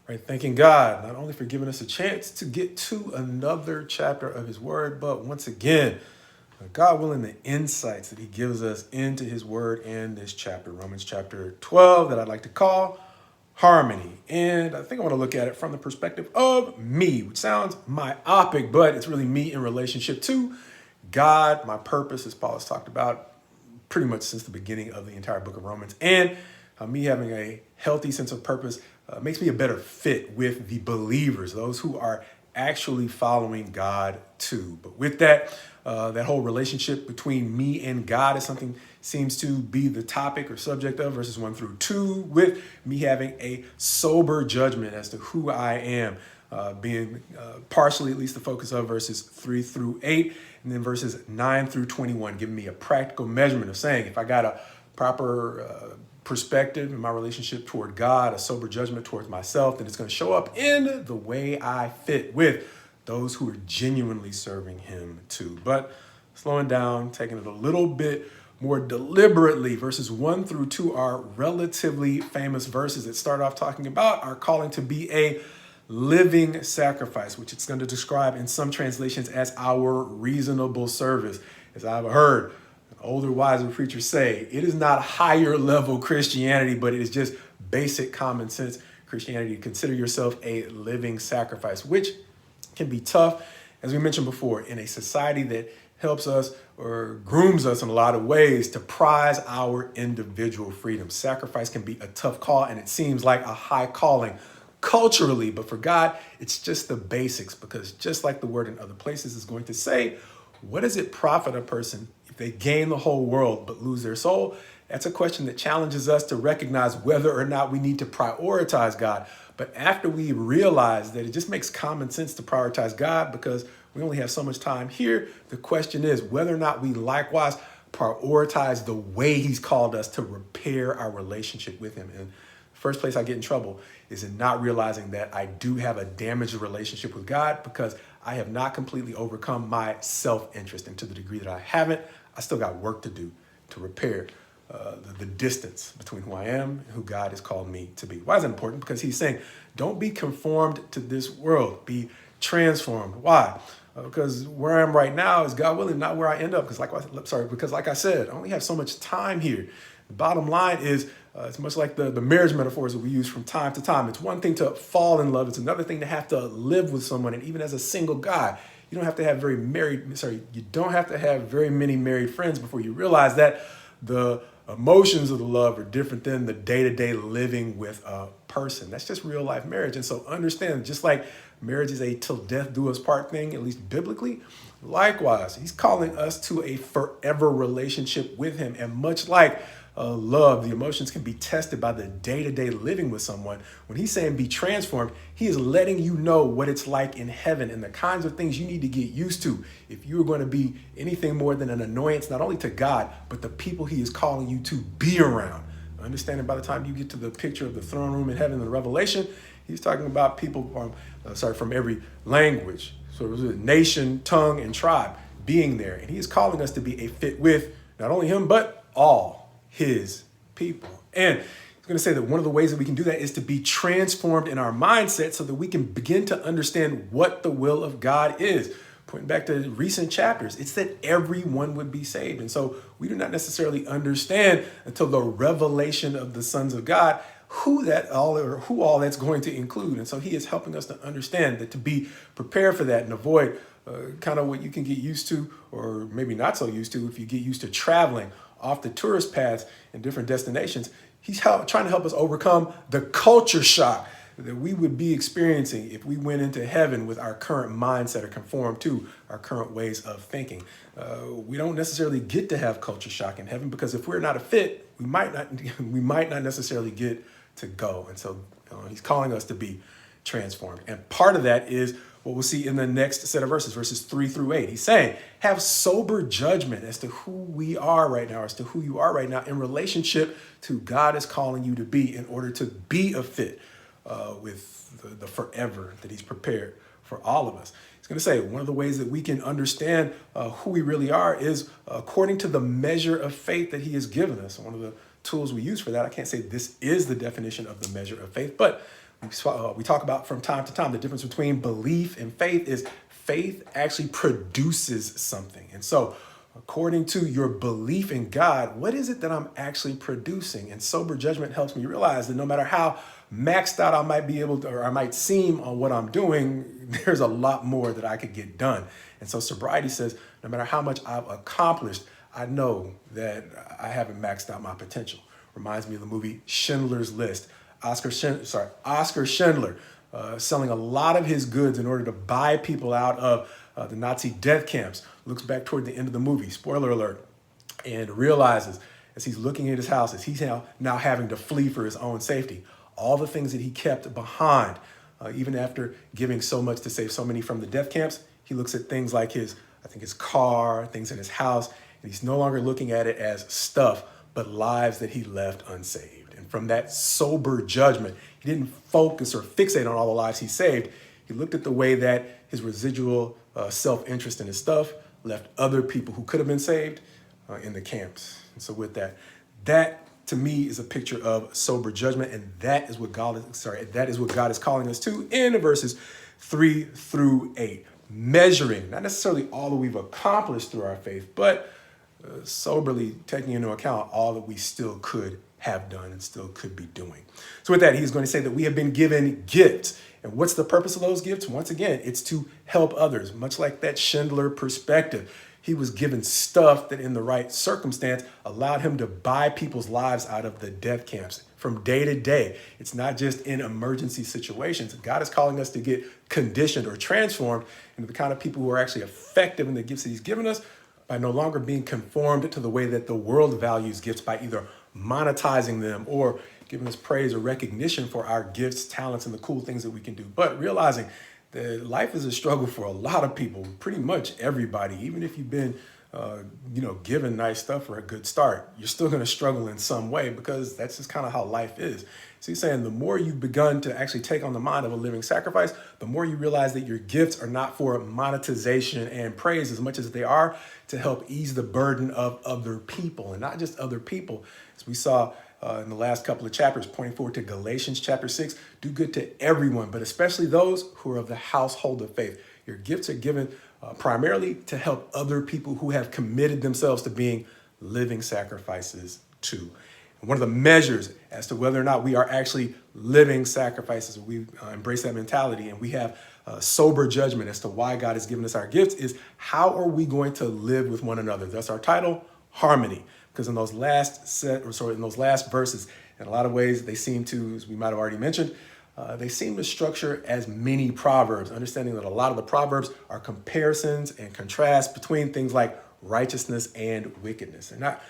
Right, thanking God not only for giving us a chance to get to another chapter of His Word, but once again, God willing, the insights that He gives us into His Word in this chapter, Romans chapter 12, that I'd like to call Harmony. And I think I want to look at it from the perspective of me, which sounds myopic, but it's really me in relationship to God, my purpose, as Paul has talked about pretty much since the beginning of the entire book of Romans, and me having a healthy sense of purpose makes me a better fit with the believers, those who are actually following God too. But with that, that whole relationship between me and God is something seems to be the topic or subject of verses 1 through 2, with me having a sober judgment as to who I am, being partially at least the focus of verses 3 through 8, and then verses 9 through 21, giving me a practical measurement of saying if I got a proper perspective in my relationship toward God, a sober judgment towards myself, then it's going to show up in the way I fit with those who are genuinely serving Him too. But slowing down, taking it a little bit more deliberately, verses 1 through 2 are relatively famous verses that start off talking about our calling to be a living sacrifice, which it's going to describe in some translations as our reasonable service. As I've heard older, wiser preachers say, it is not higher level Christianity, but it is just basic common sense Christianity to consider yourself a living sacrifice, which can be tough, as we mentioned before, in a society that helps us or grooms us in a lot of ways to prize our individual freedom. Sacrifice can be a tough call, and it seems like a high calling culturally, but for God, it's just the basics, because just like the word in other places is going to say, what does it profit a person if they gain the whole world but lose their soul? That's a question that challenges us to recognize whether or not we need to prioritize God. But after we realize that it just makes common sense to prioritize God because we only have so much time here, the question is whether or not we likewise prioritize the way He's called us to repair our relationship with Him. And the first place I get in trouble is in not realizing that I do have a damaged relationship with God because I have not completely overcome my self-interest. And to the degree that I haven't, I still got work to do to repair the distance between who I am and who God has called me to be. Why is it important? Because He's saying, don't be conformed to this world, be transformed. Why? Because where I am right now is, God willing, not where I end up. Because like I said, I only have so much time here. The bottom line is, it's much like the marriage metaphors that we use from time to time. It's one thing to fall in love. It's another thing to have to live with someone. And even as a single guy, you don't have to have very many married friends before you realize that the emotions of the love are different than the day-to-day living with a person. That's just real life marriage. And so understand, just like marriage is a till death do us part thing, at least biblically, likewise, He's calling us to a forever relationship with Him. And much like love, the emotions can be tested by the day-to-day living with someone. When He's saying be transformed, He is letting you know what it's like in heaven and the kinds of things you need to get used to if you're going to be anything more than an annoyance, not only to God, but the people He is calling you to be around. Understanding by the time you get to the picture of the throne room in heaven in the Revelation, He's talking about people from every language, so it was a nation, tongue, and tribe being there. And He is calling us to be a fit with not only Him, but all His people. And He's going to say that one of the ways that we can do that is to be transformed in our mindset so that we can begin to understand what the will of God is. Pointing back to recent chapters, it's that everyone would be saved. And so we do not necessarily understand until the revelation of the sons of God who all that's going to include. And so He is helping us to understand that to be prepared for that and avoid kind of what you can get used to, or maybe not so used to, if you get used to traveling off the tourist paths in different destinations. He's trying to help us overcome the culture shock that we would be experiencing if we went into heaven with our current mindset or conform to our current ways of thinking. We don't necessarily get to have culture shock in heaven because if we're not a fit, we might not necessarily get to go. And so He's calling us to be transformed. And part of that is what we'll see in the next set of verses 3 through 8. He's saying, have sober judgment as to who we are right now, as to who you are right now in relationship to God is calling you to be in order to be a fit with the forever that He's prepared for all of us. He's going to say one of the ways that we can understand who we really are is according to the measure of faith that He has given us. One of the tools we use for that. I can't say this is the definition of the measure of faith, but we talk about from time to time the difference between belief and faith is faith actually produces something. And so according to your belief in God, what is it that I'm actually producing? And sober judgment helps me realize that no matter how maxed out I might be able to, or I might seem on what I'm doing, there's a lot more that I could get done. And so sobriety says, no matter how much I've accomplished, I know that I haven't maxed out my potential. Reminds me of the movie Schindler's List. Oscar Schindler selling a lot of his goods in order to buy people out of the Nazi death camps. Looks back toward the end of the movie, spoiler alert, and realizes as he's looking at his house, as he's now having to flee for his own safety, all the things that he kept behind, even after giving so much to save so many from the death camps, he looks at things like his car, things in his house, and he's no longer looking at it as stuff, but lives that he left unsaved. And from that sober judgment, he didn't focus or fixate on all the lives he saved. He looked at the way that his residual self-interest in his stuff left other people who could have been saved in the camps. And so with that to me is a picture of sober judgment, and that is what God is calling us to in verses 3 through 8. Measuring, not necessarily all that we've accomplished through our faith, but soberly taking into account all that we still could have done and still could be doing. So with that, he's going to say that we have been given gifts. And what's the purpose of those gifts? Once again, it's to help others, much like that Schindler perspective. He was given stuff that in the right circumstance allowed him to buy people's lives out of the death camps from day to day. It's not just in emergency situations. God is calling us to get conditioned or transformed into the kind of people who are actually effective in the gifts that he's given us by no longer being conformed to the way that the world values gifts by either monetizing them or giving us praise or recognition for our gifts, talents, and the cool things that we can do. But realizing that life is a struggle for a lot of people, pretty much everybody. Even if you've been, given nice stuff for a good start, you're still going to struggle in some way because that's just kind of how life is. So he's saying the more you've begun to actually take on the mind of a living sacrifice, the more you realize that your gifts are not for monetization and praise as much as they are to help ease the burden of other people, and not just other people. As we saw in the last couple of chapters, pointing forward to Galatians chapter 6, do good to everyone, but especially those who are of the household of faith. Your gifts are given primarily to help other people who have committed themselves to being living sacrifices too. And one of the measures as to whether or not we are actually living sacrifices, we embrace that mentality and we have sober judgment as to why God has given us our gifts, is how are we going to live with one another? That's our title, Harmony. Because in those last verses, in a lot of ways, they seem to, as we might have already mentioned, they seem to structure as mini proverbs, understanding that a lot of the proverbs are comparisons and contrasts between things like righteousness and wickedness. They're not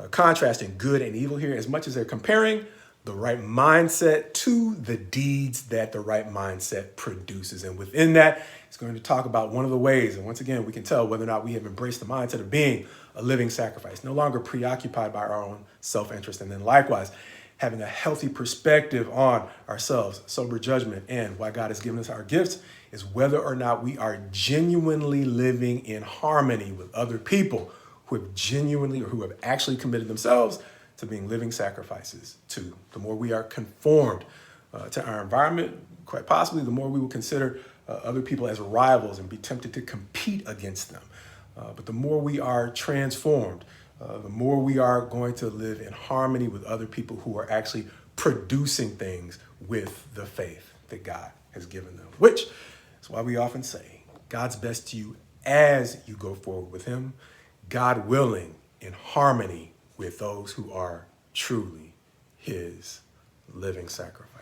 contrasting good and evil here as much as they're comparing the right mindset to the deeds that the right mindset produces. And within that, it's going to talk about one of the ways, and once again, we can tell whether or not we have embraced the mindset of being a living sacrifice, no longer preoccupied by our own self-interest. And then likewise, having a healthy perspective on ourselves, sober judgment, and why God has given us our gifts is whether or not we are genuinely living in harmony with other people who have genuinely or who have actually committed themselves to being living sacrifices too. The more we are conformed to our environment, quite possibly, the more we will consider other people as rivals and be tempted to compete against them. But the more we are transformed, the more we are going to live in harmony with other people who are actually producing things with the faith that God has given them, which is why we often say God's best to you as you go forward with him, God willing, in harmony with those who are truly his living sacrifice.